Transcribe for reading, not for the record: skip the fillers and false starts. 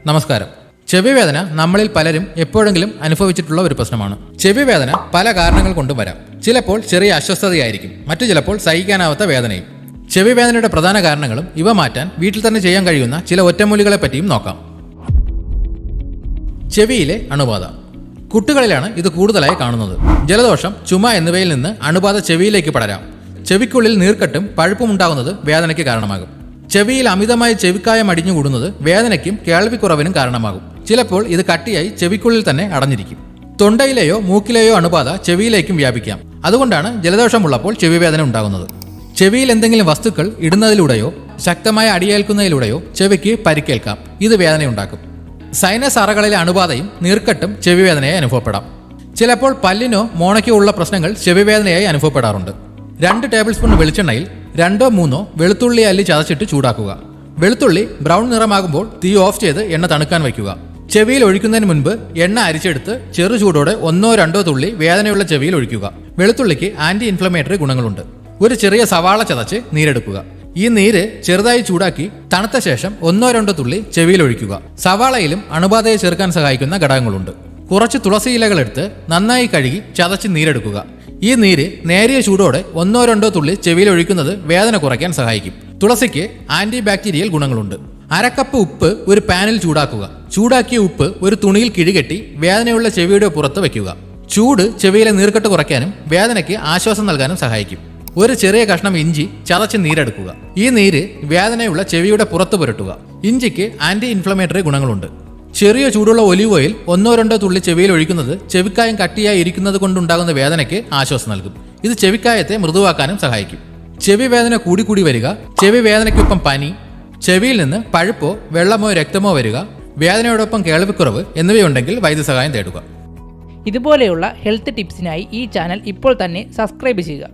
നമസ്കാരം. ചെവിവേദന നമ്മളിൽ പലരും എപ്പോഴെങ്കിലും അനുഭവിച്ചിട്ടുള്ള ഒരു പ്രശ്നമാണ്. ചെവിവേദന പല കാരണങ്ങൾ കൊണ്ടും വരാം. ചിലപ്പോൾ ചെറിയ അസ്വസ്ഥതയായിരിക്കും, മറ്റു ചിലപ്പോൾ സഹിക്കാനാവാത്ത വേദനയും. ചെവിവേദനയുടെ പ്രധാന കാരണങ്ങളും ഇവ മാറ്റാൻ വീട്ടിൽ തന്നെ ചെയ്യാൻ കഴിയുന്ന ചില ഒറ്റമൂലികളെ പറ്റിയും നോക്കാം. ചെവിയിലെ അണുബാധ. കുട്ടികളിലാണ് ഇത് കൂടുതലായി കാണുന്നത്. ജലദോഷം, ചുമ എന്നിവയിൽ നിന്ന് അണുബാധ ചെവിയിലേക്ക് പടരാം. ചെവിക്കുള്ളിൽ നീർക്കെട്ടും പഴുപ്പും ഉണ്ടാകുന്നത് വേദനയ്ക്ക് കാരണമാകും. ചെവിയിൽ അമിതമായി ചെവിക്കായം അടിഞ്ഞുകൂടുന്നത് വേദനയ്ക്കും കേൾവിക്കുറവിനും കാരണമാകും. ചിലപ്പോൾ ഇത് കട്ടിയായി ചെവിക്കുള്ളിൽ തന്നെ അടഞ്ഞിരിക്കും. തൊണ്ടയിലെയോ മൂക്കിലെയോ അണുബാധ ചെവിയിലേക്കും വ്യാപിക്കാം. അതുകൊണ്ടാണ് ജലദോഷമുള്ളപ്പോൾ ചെവിവേദന ഉണ്ടാകുന്നത്. ചെവിയിൽ എന്തെങ്കിലും വസ്തുക്കൾ ഇടുന്നതിലൂടെയോ ശക്തമായ അടിയേൽക്കുന്നതിലൂടെയോ ചെവിക്ക് പരിക്കേൽക്കാം. ഇത് വേദനയുണ്ടാക്കും. സൈനസ് അറകളിലെ അണുബാധയും നീർക്കെട്ടും ചെവിവേദനയായി അനുഭവപ്പെടാം. ചിലപ്പോൾ പല്ലിനോ മോണയ്ക്കോ ഉള്ള പ്രശ്നങ്ങൾ ചെവിവേദനയായി അനുഭവപ്പെടാറുണ്ട്. 2 ടേബിൾ സ്പൂൺ വെളിച്ചെണ്ണയിൽ 2-3 വെളുത്തുള്ളി അല്ലി ചതച്ചിട്ട് ചൂടാക്കുക. വെളുത്തുള്ളി ബ്രൗൺ നിറമാകുമ്പോൾ തീ ഓഫ് ചെയ്ത് എണ്ണ തണുക്കാൻ വയ്ക്കുക. ചെവിയിൽ ഒഴിക്കുന്നതിന് മുൻപ് എണ്ണ അരിച്ചെടുത്ത് ചെറു ചൂടോടെ 1-2 തുള്ളി വേദനയുള്ള ചെവിയിൽ ഒഴിക്കുക. വെളുത്തുള്ളിക്ക് ആന്റി ഇൻഫ്ലമേറ്ററി ഗുണങ്ങളുണ്ട്. ഒരു ചെറിയ സവാള ചതച്ച് നീരെടുക്കുക. ഈ നീര് ചെറുതായി ചൂടാക്കി തണുത്ത ശേഷം 1-2 തുള്ളി ചെവിയിൽ ഒഴിക്കുക. സവാളയിലും അണുബാധയെ ചെറുക്കാൻ സഹായിക്കുന്ന ഘടകങ്ങളുണ്ട്. കുറച്ച് തുളസി ഇലകൾ എടുത്ത് നന്നായി കഴുകി ചതച്ച് നീരെടുക്കുക. ഈ നീര് നേരിയ ചൂടോടെ 1-2 തുള്ളി ചെവിയിൽ ഒഴിക്കുന്നത് വേദന കുറയ്ക്കാൻ സഹായിക്കും. തുളസിക്ക് ആന്റി ബാക്ടീരിയൽ ഗുണങ്ങളുണ്ട്. 1/2 കപ്പ് ഉപ്പ് ഒരു പാനിൽ ചൂടാക്കുക. ചൂടാക്കിയ ഉപ്പ് ഒരു തുണിയിൽ കിഴികെട്ടി വേദനയുള്ള ചെവിയുടെ പുറത്ത് വയ്ക്കുക. ചൂട് ചെവിയിലെ നീർക്കെട്ട് കുറയ്ക്കാനും വേദനയ്ക്ക് ആശ്വാസം നൽകാനും സഹായിക്കും. ഒരു ചെറിയ കഷ്ണം ഇഞ്ചി ചതച്ച് നീരെടുക്കുക. ഈ നീര് വേദനയുള്ള ചെവിയുടെ പുറത്ത് പുരട്ടുക. ഇഞ്ചിക്ക് ആന്റി ഇൻഫ്ലമേറ്ററി ഗുണങ്ങളുണ്ട്. ചെറിയ ചൂടുള്ള ഒലിവ് ഓയിൽ 1-2 തുള്ളി ചെവിയിൽ ഒഴിക്കുന്നത് ചെവിക്കായം കട്ടിയായി ഇരിക്കുന്നത് കൊണ്ടുണ്ടാകുന്ന വേദനയ്ക്ക് ആശ്വാസം നൽകും. ഇത് ചെവിക്കായത്തെ മൃദുവാക്കാനും സഹായിക്കും. ചെവി വേദന കൂടി വരിക, ചെവി വേദനയ്ക്കൊപ്പം പനി, ചെവിയിൽ നിന്ന് പഴുപ്പോ വെള്ളമോ രക്തമോ വരിക, വേദനയോടൊപ്പം കേൾവിക്കുറവ് എന്നിവയുണ്ടെങ്കിൽ വൈദ്യസഹായം തേടുക. ഇതുപോലെയുള്ള ഹെൽത്ത് ടിപ്സിനായി ഈ ചാനൽ ഇപ്പോൾ തന്നെ സബ്സ്ക്രൈബ് ചെയ്യുക.